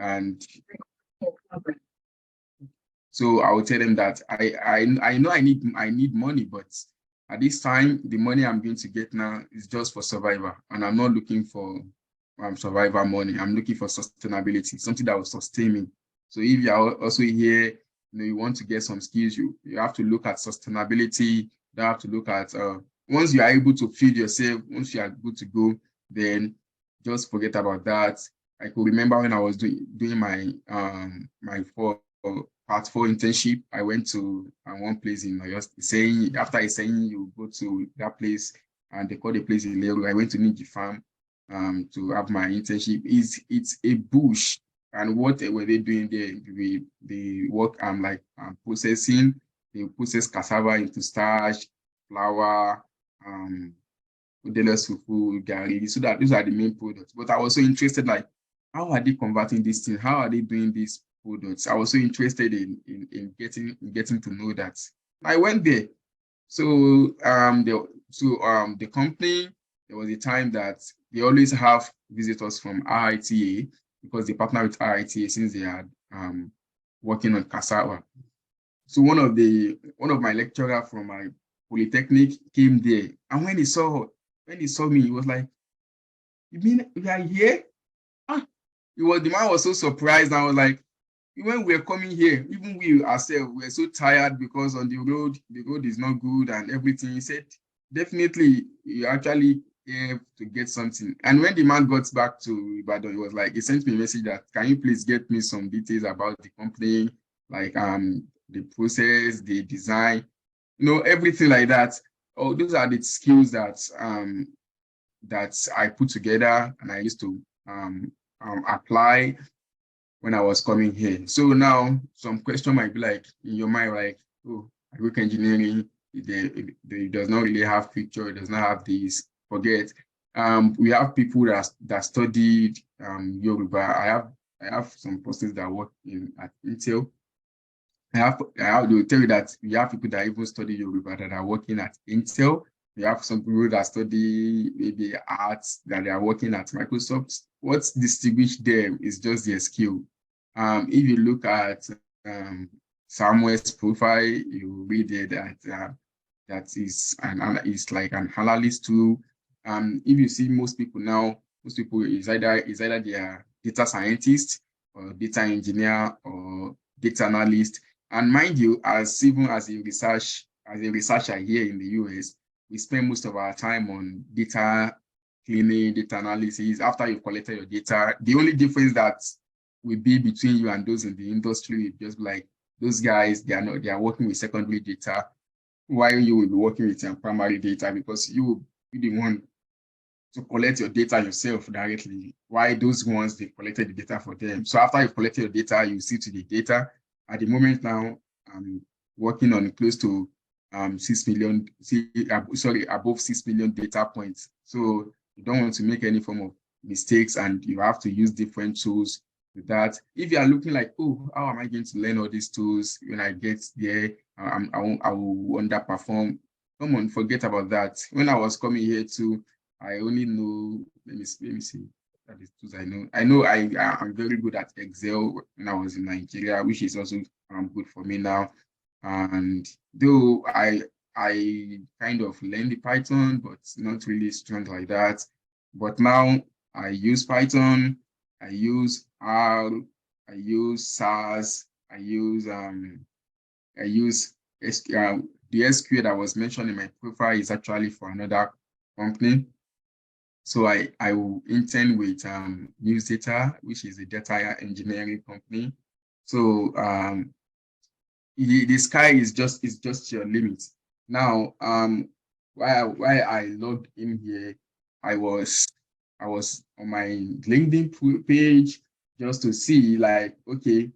And so I will tell them that I know I need money, but at this time, the money I'm going to get now is just for survival. And I'm not looking for survival money. I'm looking for sustainability, something that will sustain me. So if you are also here, you want to get some skills, you have to look at sustainability. You have to look at once you are able to feed yourself, once you are good to go, then just forget about that. I could remember when I was doing my my part 4 internship. I went to one place in saying after saying you go to that place, and they call the place in Lero. I went to Ninja Farm to have my internship. It's a bush, and what were they doing there? They work like processing. They process cassava into starch, flour, fufu, gari. So that those are the main products. But I was so interested, like, how are they converting this thing? How are they doing these products? I was so interested in getting to know that. I went there. So the company, there was a time that they always have visitors from RITA because they partner with RITA since they are working on cassava. So one of my lecturer from my polytechnic came there, and when he saw me, he was like, "You mean we are here?" The man was so surprised. I was like, when we're coming here, even we ourselves, we're so tired because on the road is not good and everything. He said, definitely, you actually have to get something. And when the man got back to Ibadan, he was like, he sent me a message that, can you please get me some details about the company, like the process, the design, everything like that. Oh, those are the skills that I put together and I used to apply when I was coming here. So now some question might be like in your mind, like, oh, agric engineering, it does not really have future, it does not have this, forget. We have people that studied Yoruba. I have some persons that work at Intel. They will tell you that we have people that even study Yoruba that are working at Intel. We have some people that study maybe arts that they are working at Microsoft. What distinguishes them is just their skill. If you look at Samuel's profile, you read there that that is like an analyst too. If you see most people is either they are data scientist or data engineer or data analyst. And mind you, as a researcher here in the US, we spend most of our time on data cleaning, data analysis. After you've collected your data, the only difference that will be between you and those in the industry, just like those guys, they are working with secondary data, while you will be working with your primary data because you will be the one to collect your data yourself directly. Why those ones, they collected the data for them. So after you've collected your data, you see to the data. At the moment now, I'm working on close to 6 million, above 6 million data points. So you don't want to make any form of mistakes and you have to use different tools with that. If you are looking like, oh, how am I going to learn all these tools when I get there? I will underperform. Come on, forget about that. When I was coming here too, I only know, let me see. That is tools I know. I'm very good at Excel when I was in Nigeria, which is also good for me now. And though I kind of learned the Python, but not really strong like that. But now I use Python, I use R, I use SAS, I use the SQL that was mentioned in my profile is actually for another company. So I will intern with News Data, which is a data engineering company. So the sky is just your limit. Now, why I logged in here, I was on my LinkedIn page just to see, like, okay,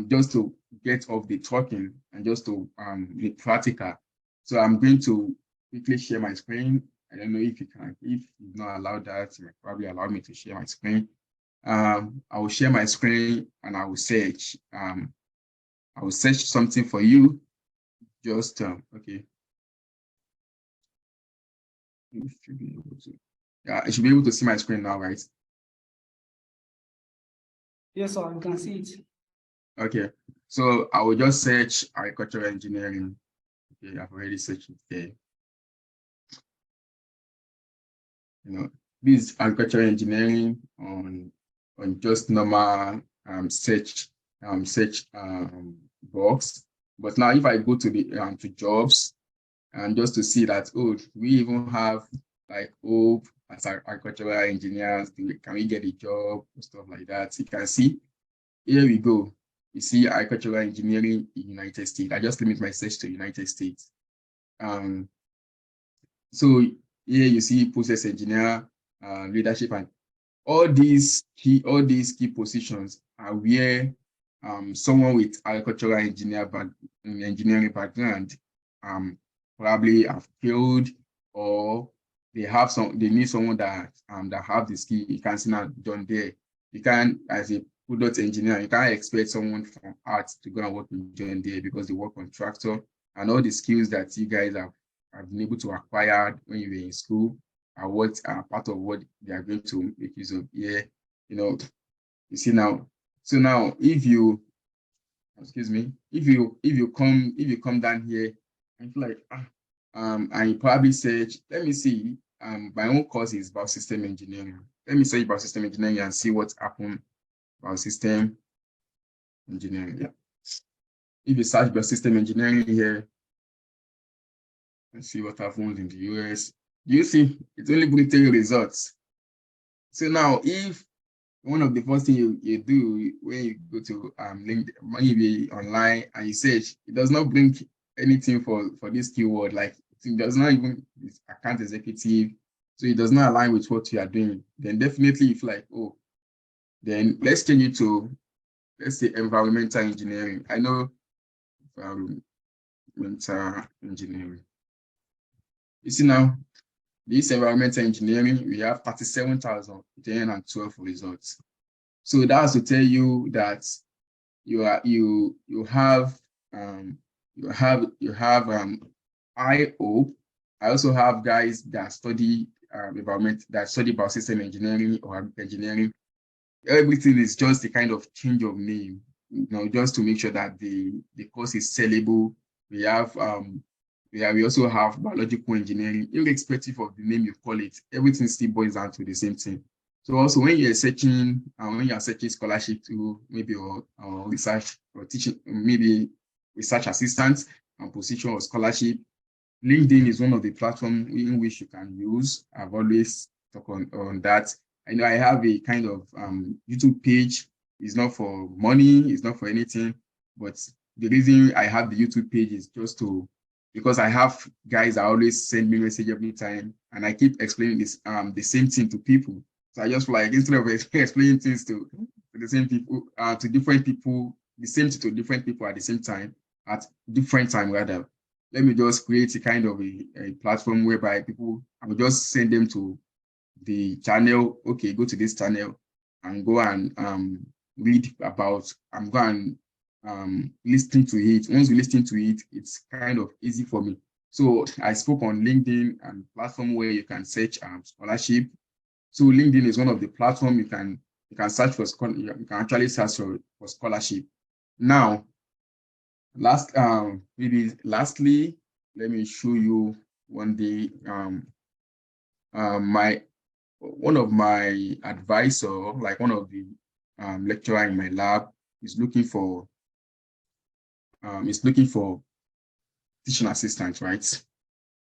just to get off the talking and just to be practical. So I'm going to quickly share my screen. I don't know if you can, if you've not allowed that, you might probably allow me to share my screen. I will share my screen and I will search. I will search something for you. Just okay. You should be able to. Yeah, I should be able to see my screen now, right? Yes, sir, you can see it. Okay, so I will just search agricultural engineering. Okay, I've already searched it there. You know, this agricultural engineering on just normal search box. But now if I go to the to jobs and just to see that, oh, we even have like hope as agricultural engineers, can we get a job, stuff like that. You can see, here we go. You see agricultural engineering in United States. I just limit my search to United States. So here you see process engineer, leadership, and all these key positions are where someone with agricultural engineering background probably have failed, or they need someone that have the skill. You can see now John there. You can, as a product engineer, you can't expect someone from art to go and work with John there because they work on tractor, and all the skills that you guys have been able to acquire when you were in school are what are part of what they are going to make use of here. You know, you see now. So now, if you, excuse me, if you come down here and feel like and you probably search, let me see, my own course is about system engineering. Let me search about system engineering and see what's happened about system engineering. Yeah. If you search about system engineering here, let's see what happens in the US. You see, it's only brings 3 results. So now, if one of the first things you do when you go to LinkedIn, when you be online and you search, it does not bring anything for this keyword. Like, it does not even account executive, so it does not align with what you are doing. Then definitely, if like, oh, then let's change it to, let's say, environmental engineering. I know environmental engineering. You see now, this environmental engineering, we have 37,312 results. So that's to tell you that you have I hope. I also have guys that study about system engineering or engineering. Everything is just a kind of change of name, just to make sure that the course is sellable. We also have biological engineering, irrespective of the name you call it. Everything still boils down to the same thing. So also when you're searching scholarship to maybe or research or teaching, maybe research assistant and position or scholarship, LinkedIn is one of the platforms in which you can use. I've always talked on that. I know I have a kind of YouTube page. It's not for money, it's not for anything, but the reason I have the YouTube page is just because I have guys that always send me message every time, and I keep explaining this the same thing to people. So I just like, instead of explaining things to the same people, to different people, the same thing to different people at the same time, at different time rather, let me just create a kind of a platform whereby I will just send them to the channel. Okay, go to this channel and go and read about, I'm going listening to it. Once you listen to it, it's kind of easy for me. So I spoke on LinkedIn and platform where you can search scholarship. So LinkedIn is one of the platforms you can search for. You can actually search for scholarship. Now, lastly, let me show you one day. One of my advisor, like one of the lecturer in my lab, is looking for teaching assistant, right?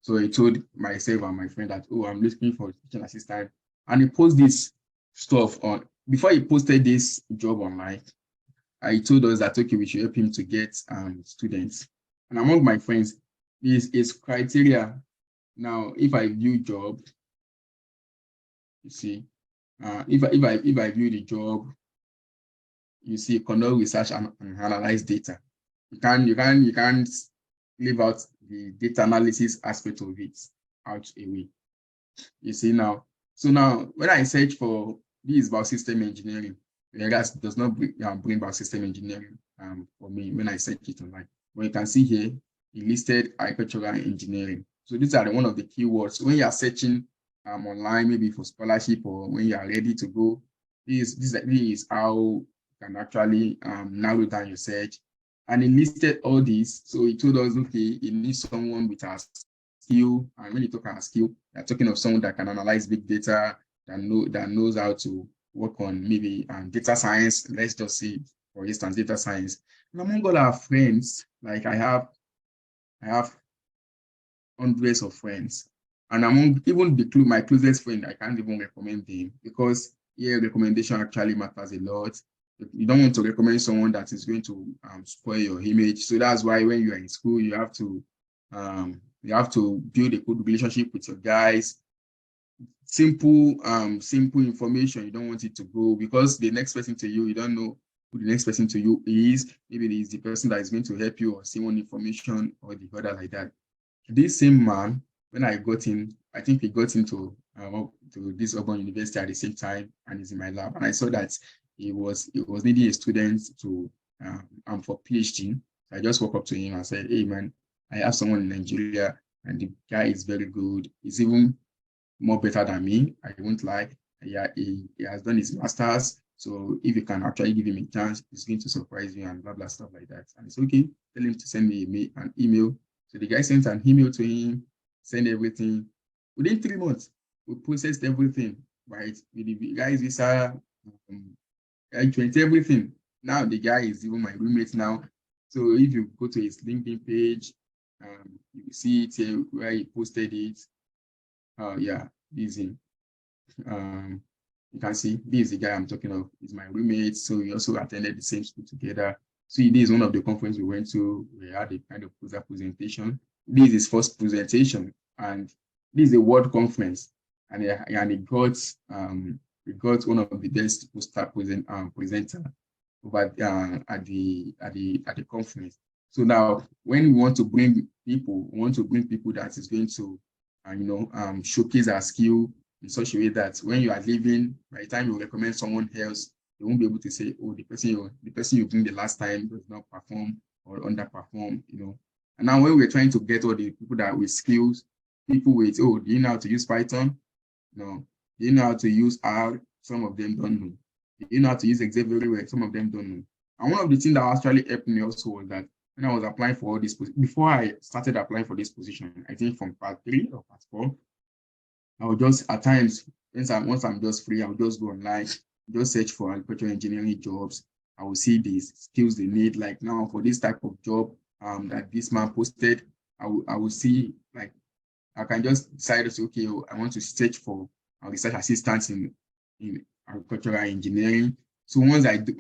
So he told myself and my friend that, oh, I'm looking for teaching assistant. And he posted this stuff on, before he posted this job online, he told us that, okay, we should help him to get students. And among my friends, is criteria. Now, if I view job, you see, if I view the job, you see, conduct research and analyze data. You can't leave out the data analysis aspect of it out away. You see now. So now, when I search for this about system engineering, whereas does not bring about system engineering for me when I search it online. But you can see here, it listed agricultural engineering. So these are one of the keywords. When you are searching online, maybe for scholarship or when you are ready to go, this is how can actually narrow down your search. And he listed all these. So he told us, okay, he needs someone with a skill. And when you talk about skill, you're talking of someone that can analyze big data, that knows how to work on maybe data science. Let's just say, for instance, data science. And among all our friends, like I have hundreds of friends. And among even my closest friend, I can't even recommend them because recommendation actually matters a lot. You don't want to recommend someone that is going to spoil your image. So that's why when you are in school, you have to build a good relationship with your guys. Simple information. You don't want it to go because the next person to you don't know who the next person to you is. Maybe it is the person that is going to help you or someone information or the other like that. This same man, when I got in, I think he got into to this urban university at the same time, and he's in my lab. And I saw that he was needing a student to for PhD. So I just walked up to him and said, "Hey man, I have someone in Nigeria, and the guy is very good. He's even more better than me. I won't lie. Yeah, he has done his masters. So if you can actually give him a chance, he's going to surprise you and blah blah stuff like that." And it's okay. Tell him to send me an email. So the guy sent an email to him, sent everything. Within 3 months, we processed everything, right? With the guy's visa, I-20, everything. Now the guy is even my roommate now. So if you go to his LinkedIn page, you see it here where he posted it. Yeah, this is him. You can see this is the guy I'm talking of. He's my roommate. So we also attended the same school together. So this is one of the conferences we went to. We had a kind of presentation. This is his first presentation, and this is a world conference, and he got one of the best poster presenter over at the conference. So now, when we want to bring people, that is going to showcase our skill in such a way that when you are leaving, by the time you recommend someone else, you won't be able to say, "Oh, the person you bring the last time does not perform or underperform," And now when we're trying to get all the people that with skills, people with, "Oh, do you know how to use Python?" No. Do you know how to use R? Some of them don't know. Do you know how to use Excel very well? Some of them don't know. And one of the things that actually helped me also was that when I was applying for all this, before I started applying for this position, I think from part 3 or part 4, I would just, at times, once I'm just free, I would just go online, just search for agricultural engineering jobs. I will see the skills they need. Like now for this type of job that this man posted, I will see, like, I can just decide to say, okay, I want to search for research assistants in agricultural engineering. So once I do